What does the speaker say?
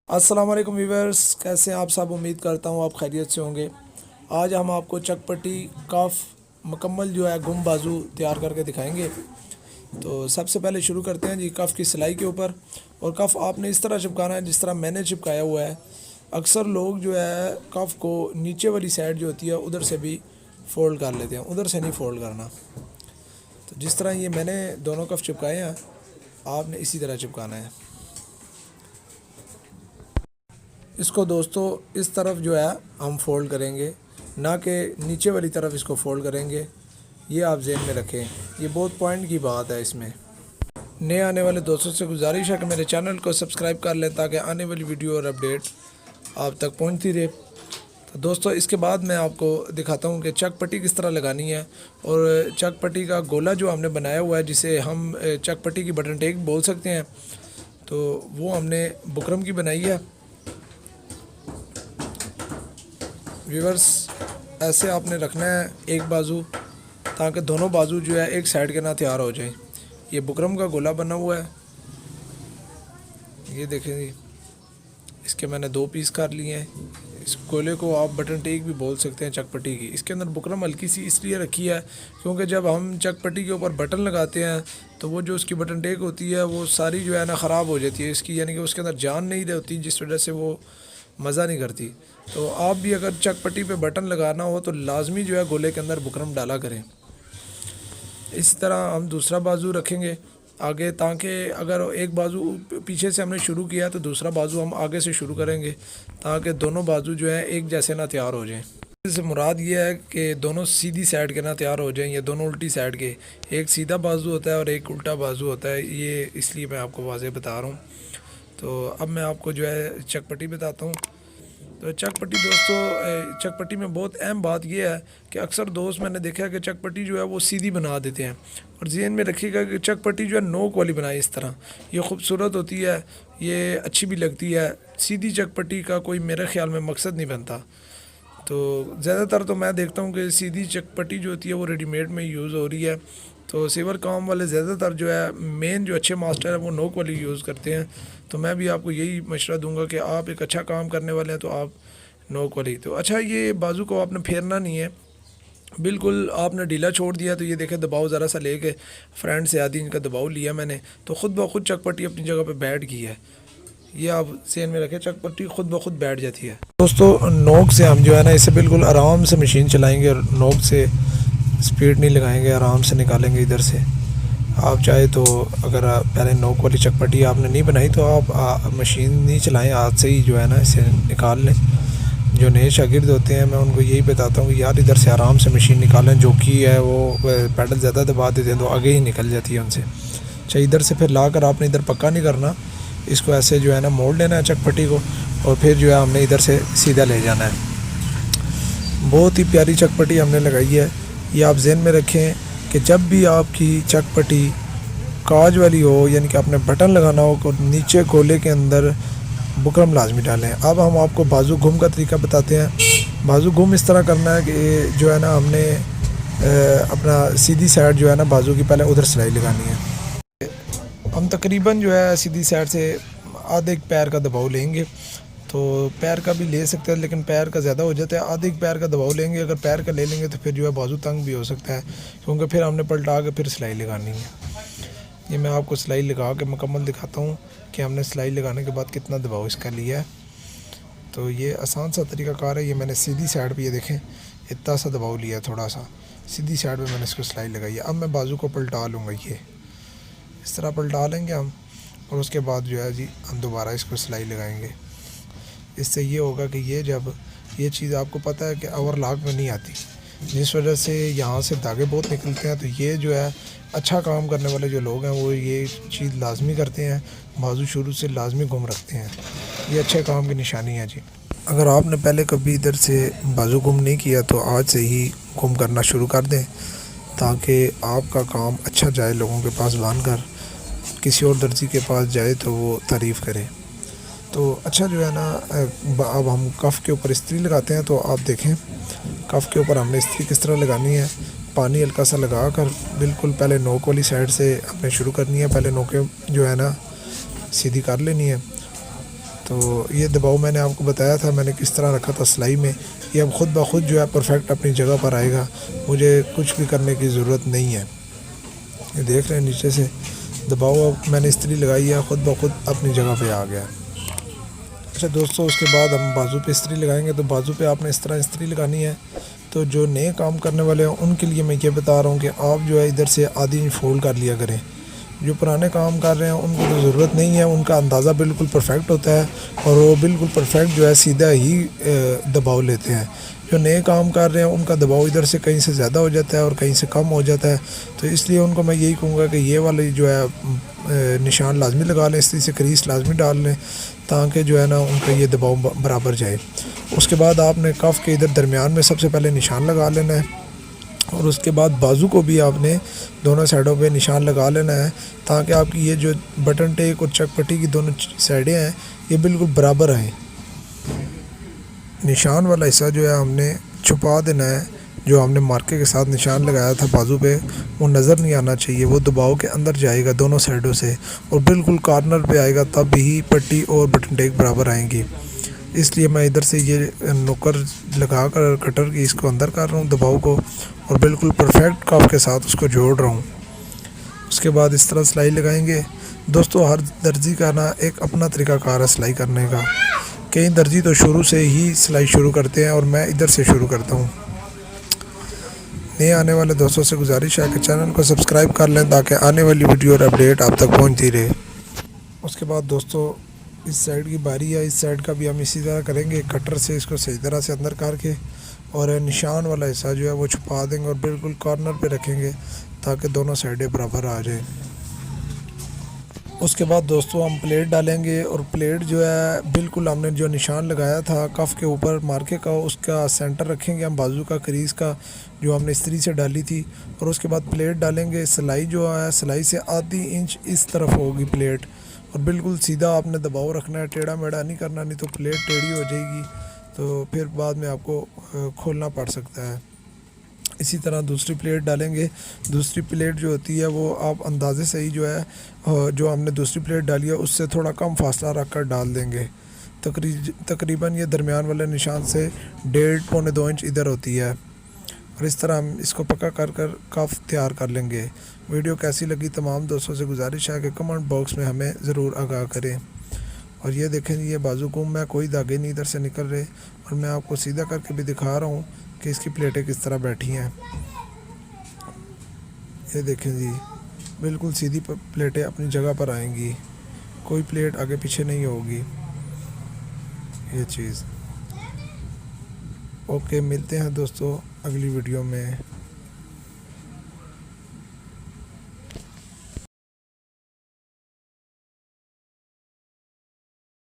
अस्सलाम वालेकुम व्यूवर्स, कैसे हैं आप सब। उम्मीद करता हूँ आप खैरियत से होंगे। आज हम आपको चकपटी कफ मुकम्मल जो है गुम बाजू तैयार करके दिखाएंगे। तो सबसे पहले शुरू करते हैं जी कफ़ की सिलाई के ऊपर। और कफ़ आपने इस तरह चिपकाना है जिस तरह मैंने चिपकाया हुआ है। अक्सर लोग जो है कफ़ को नीचे वाली साइड जो होती है उधर से भी फ़ोल्ड कर लेते हैं, उधर से नहीं फ़ोल्ड करना। तो जिस तरह ये मैंने दोनों कफ़ चिपकाए हैं आपने इसी तरह चिपकाना है इसको। दोस्तों इस तरफ जो है हम फ़ोल्ड करेंगे, ना कि नीचे वाली तरफ इसको फ़ोल्ड करेंगे। ये आप जहन में रखें, ये बहुत पॉइंट की बात है। इसमें नए आने वाले दोस्तों से गुजारिश है कि मेरे चैनल को सब्सक्राइब कर लें ताकि आने वाली वीडियो और अपडेट आप तक पहुंचती रहे। तो दोस्तों इसके बाद मैं आपको दिखाता हूं कि चक पट्टी किस तरह लगानी है। और चक पट्टी का गोला जो हमने बनाया हुआ है, जिसे हम चक पट्टी की बटन टेक बोल सकते हैं, तो वो हमने बुकरम की बनाई है। व्यूवर्स ऐसे आपने रखना है एक बाजू, ताकि दोनों बाजू जो है एक साइड के ना तैयार हो जाए। ये बुकरम का गोला बना हुआ है, ये देखें जी। इसके मैंने 2 पीस कर लिए हैं। इस गोले को आप बटन टेक भी बोल सकते हैं चकपट्टी की। इसके अंदर बुकरम हल्की सी इसलिए रखी है क्योंकि जब हम चकपट्टी के ऊपर बटन लगाते हैं तो वो जो उसकी बटन टेक होती है वो सारी जो है ना ख़राब हो जाती है इसकी, यानी कि उसके अंदर जान नहीं रहती, जिस वजह से वो मज़ा नहीं करती। तो आप भी अगर चकपट्टी पे बटन लगाना हो तो लाजमी जो है गोले के अंदर बुकरम डाला करें। इस तरह हम दूसरा बाजू रखेंगे आगे, ताकि अगर एक बाजू पीछे से हमने शुरू किया तो दूसरा बाजू हम आगे से शुरू करेंगे, ताकि दोनों बाजू जो है एक जैसे ना तैयार हो जाएं। इससे मुराद ये है कि दोनों सीधी साइड के ना तैयार हो जाएं या दोनों उल्टी साइड के। एक सीधा बाजू होता है और एक उल्टा बाजू होता है, ये इसलिए मैं आपको वाज़ेह बता रहा हूँ। तो अब मैं आपको जो है चकपट्टी बताता हूँ। तो चकपट्टी दोस्तों, चकपट्टी में बहुत अहम बात यह है कि अक्सर दोस्त मैंने देखा है कि चकपट्टी जो है वो सीधी बना देते हैं। और जहन में रखिएगा कि चकपट्टी जो है नोक वाली बनाए इस तरह, ये खूबसूरत होती है, ये अच्छी भी लगती है। सीधी चकपट्टी का कोई मेरे ख़्याल में मकसद नहीं बनता। तो ज़्यादातर तो मैं देखता हूँ कि सीधी चकपट्टी जो होती है वो रेडीमेड में यूज़ हो रही है। तो सिवर काम वाले ज़्यादातर जो है मेन जो अच्छे मास्टर हैं वो नोक वाली यूज़ करते हैं। तो मैं भी आपको यही मशवरा दूंगा कि आप एक अच्छा काम करने वाले हैं तो आप नोक वाली। तो अच्छा, ये बाजू को आपने फेरना नहीं है, बिल्कुल आपने ढीला छोड़ दिया। तो ये देखें दबाव ज़रा सा लेके फ्रंट से आधी इंच का दबाव लिया मैंने, तो ख़ुद ब खुद चकपट्टी अपनी जगह पे बैठ गई है। ये आप सेन में रखें, चकपट्टी खुद ब खुद बैठ जाती है। दोस्तों नोक से हम जो है ना इसे बिल्कुल आराम से मशीन चलाएंगे और नोक से स्पीड नहीं लगाएंगे, आराम से निकालेंगे इधर से। आप चाहे तो अगर पहले नोक वाली चकपट्टी आपने नहीं बनाई तो आप मशीन नहीं चलाएं, हाथ से ही जो है ना इसे निकाल लें। जो नए शागिर्द होते हैं मैं उनको यही बताता हूँ कि यार इधर से आराम से मशीन निकालें। जो कि है वो पैडल ज़्यादा दबा देते हैं तो आगे ही निकल जाती है उनसे। अच्छा, इधर से फिर ला कर आपने इधर पक्का नहीं करना, इसको ऐसे जो है ना मोड़ लेना है चकपट्टी को, और फिर जो है हमने इधर से सीधा ले जाना है। बहुत ही प्यारी चकपट्टी हमने लगाई है। ये आप जहन में रखें कि जब भी आपकी चकपट्टी काज वाली हो, यानी कि आपने बटन लगाना हो, तो नीचे गोले के अंदर बुकरम लाजमी डालें। अब हम आपको बाजू घूम का तरीका बताते हैं। बाजू घूम इस तरह करना है कि जो है ना हमने अपना सीधी साइड जो है ना बाजू की पहले उधर सिलाई लगानी है। हम तकरीबन जो है सीधी साइड से आधे एक पैर का दबाव लेंगे। तो पैर का भी ले सकते हैं, लेकिन पैर का ज़्यादा हो जाता है। आधे एक पैर का दबाव लेंगे, अगर पैर का ले लेंगे तो फिर जो है बाजू तंग भी हो सकता है, क्योंकि फिर हमने पलटा के फिर सिलाई लगानी है। ये मैं आपको सिलाई लगा के मुकम्मल दिखाता हूँ कि हमने सिलाई लगाने के बाद कितना दबाव इसका लिया है। तो ये आसान सा तरीक़ाकार है। ये मैंने सीधी साइड पे, ये देखें इतना सा दबाव लिया, थोड़ा सा सीधी साइड पे मैंने इसको सिलाई लगाई है। अब मैं बाजू को पलटा लूँगा, ये इस तरह पलटा लेंगे हम, और उसके बाद जो है जी हम दोबारा इसको सिलाई लगाएंगे। इससे ये होगा कि ये जब ये चीज़ आपको पता है कि ओवरलॉक में नहीं आती, जिस वजह से यहाँ से धागे बहुत निकलते हैं। तो ये जो है अच्छा काम करने वाले जो लोग हैं वो ये चीज़ लाजमी करते हैं, बाजू शुरू से लाजमी घूम रखते हैं। ये अच्छे काम की निशानी है जी। अगर आपने पहले कभी इधर से बाजू घूम नहीं किया तो आज से ही घूम करना शुरू कर दें, ताकि आपका काम अच्छा जाए। लोगों के पास बांध कर किसी और दर्जी के पास जाए तो वो तारीफ़ करे। तो अच्छा जो है ना, अब हम कफ़ के ऊपर इस्त्री लगाते हैं। तो आप देखें कफ़ के ऊपर हमने इस्त्री किस तरह लगानी है। पानी हल्का सा लगा कर बिल्कुल पहले नोक वाली साइड से हमने शुरू करनी है। पहले नोकें जो है ना सीधी कर लेनी है, तो ये दबाव मैंने आपको बताया था, मैंने किस तरह रखा था सिलाई में। ये अब ख़ुद ब खुद जो है परफेक्ट अपनी जगह पर आएगा, मुझे कुछ भी करने की ज़रूरत नहीं है। ये देख रहे हैं नीचे से दबाव अब मैंने इस्त्री लगाई है, ख़ुद ब खुद अपनी जगह पे आ गया। अच्छा दोस्तों, उसके बाद हम बाजू पे इस्त्री लगाएंगे। तो बाजू पे आपने इस तरह इस्त्री लगानी है। तो जो नए काम करने वाले हैं उनके लिए मैं ये बता रहा हूँ कि आप जो है इधर से आधी इंच फोल्ड कर लिया करें। जो पुराने काम कर रहे हैं उनको तो ज़रूरत नहीं है, उनका अंदाज़ा बिल्कुल परफेक्ट होता है और वो बिल्कुल परफेक्ट जो है सीधा ही दबाव लेते हैं। जो नए काम कर रहे हैं उनका दबाव इधर से कहीं से ज़्यादा हो जाता है और कहीं से कम हो जाता है। तो इसलिए उनको मैं यही कहूँगा कि ये वाले जो है निशान लाजमी लगा लें, इसी से क्रीस लाजमी डाल लें, ताकि जो है ना उनका ये दबाव बराबर जाए। उसके बाद आपने कफ़ के इधर दरमियान में सबसे पहले निशान लगा लेना है और उसके बाद बाजू को भी आपने दोनों साइडों पे निशान लगा लेना है, ताकि आपकी ये जो बटन टेक और चक पट्टी की दोनों साइडें हैं ये बिल्कुल बराबर आएँ। निशान वाला हिस्सा जो है हमने छुपा देना है। जो हमने मार्के के साथ निशान लगाया था बाजू पे वो नज़र नहीं आना चाहिए, वो दबाव के अंदर जाएगा दोनों साइडों से और बिल्कुल कॉर्नर पे आएगा, तब ही पट्टी और बटन टेक बराबर आएंगी। इसलिए मैं इधर से ये नुकर लगा कर कटर की इसको अंदर कर रहा हूँ दबाव को और बिल्कुल परफेक्ट कफ के साथ उसको जोड़ रहा हूँ। उसके बाद इस तरह सिलाई लगाएंगे। दोस्तों, हर दर्जी का ना एक अपना तरीक़ाकार है सिलाई करने का। कई दर्जी तो शुरू से ही सिलाई शुरू करते हैं और मैं इधर से शुरू करता हूँ। नए आने वाले दोस्तों से गुजारिश है कि चैनल को सब्सक्राइब कर लें ताकि आने वाली वीडियो और अपडेट आप तक पहुँचती रहे। उसके बाद दोस्तों, इस साइड की बारी है, इस साइड का भी हम इसी तरह करेंगे। कटर से इसको सही तरह से अंदर करके और निशान वाला हिस्सा जो है वो छुपा देंगे और बिल्कुल कॉर्नर पे रखेंगे ताकि दोनों साइडें बराबर आ जाए। उसके बाद दोस्तों हम प्लेट डालेंगे और प्लेट जो है बिल्कुल हमने जो निशान लगाया था कफ़ के ऊपर मार्के का उसका सेंटर रखेंगे हम, बाजू का क्रीज का जो हमने इस्त्री से डाली थी। और उसके बाद प्लेट डालेंगे। सिलाई जो है सिलाई से आधी इंच इस तरफ होगी प्लेट और बिल्कुल सीधा आपने दबाव रखना है, टेढ़ा मेढ़ा नहीं करना, नहीं तो प्लेट टेढ़ी हो जाएगी तो फिर बाद में आपको खोलना पड़ सकता है। इसी तरह दूसरी प्लेट डालेंगे। दूसरी प्लेट जो होती है वो आप अंदाज़े से ही जो है जो हमने दूसरी प्लेट डाली है उससे थोड़ा कम फासला रख कर डाल देंगे। तकरीबन ये दरमियान वाले निशान से 1.5-2 इंच इधर होती है और इस तरह हम इसको पक्का कर कर कफ तैयार कर लेंगे। वीडियो कैसी लगी तमाम दोस्तों से गुजारिश है कि कमेंट बॉक्स में हमें ज़रूर आगाह करें। और ये देखें, ये बाजू को मैं कोई धागे नहीं इधर से निकल रहे और मैं आपको सीधा करके भी दिखा रहा हूँ कि इसकी प्लेटें किस तरह बैठी हैं। ये देखें जी, बिल्कुल सीधी प्लेटें अपनी जगह पर आएंगी, कोई प्लेट आगे पीछे नहीं होगी। ये चीज़ ओके, मिलते हैं दोस्तों अगली वीडियो में।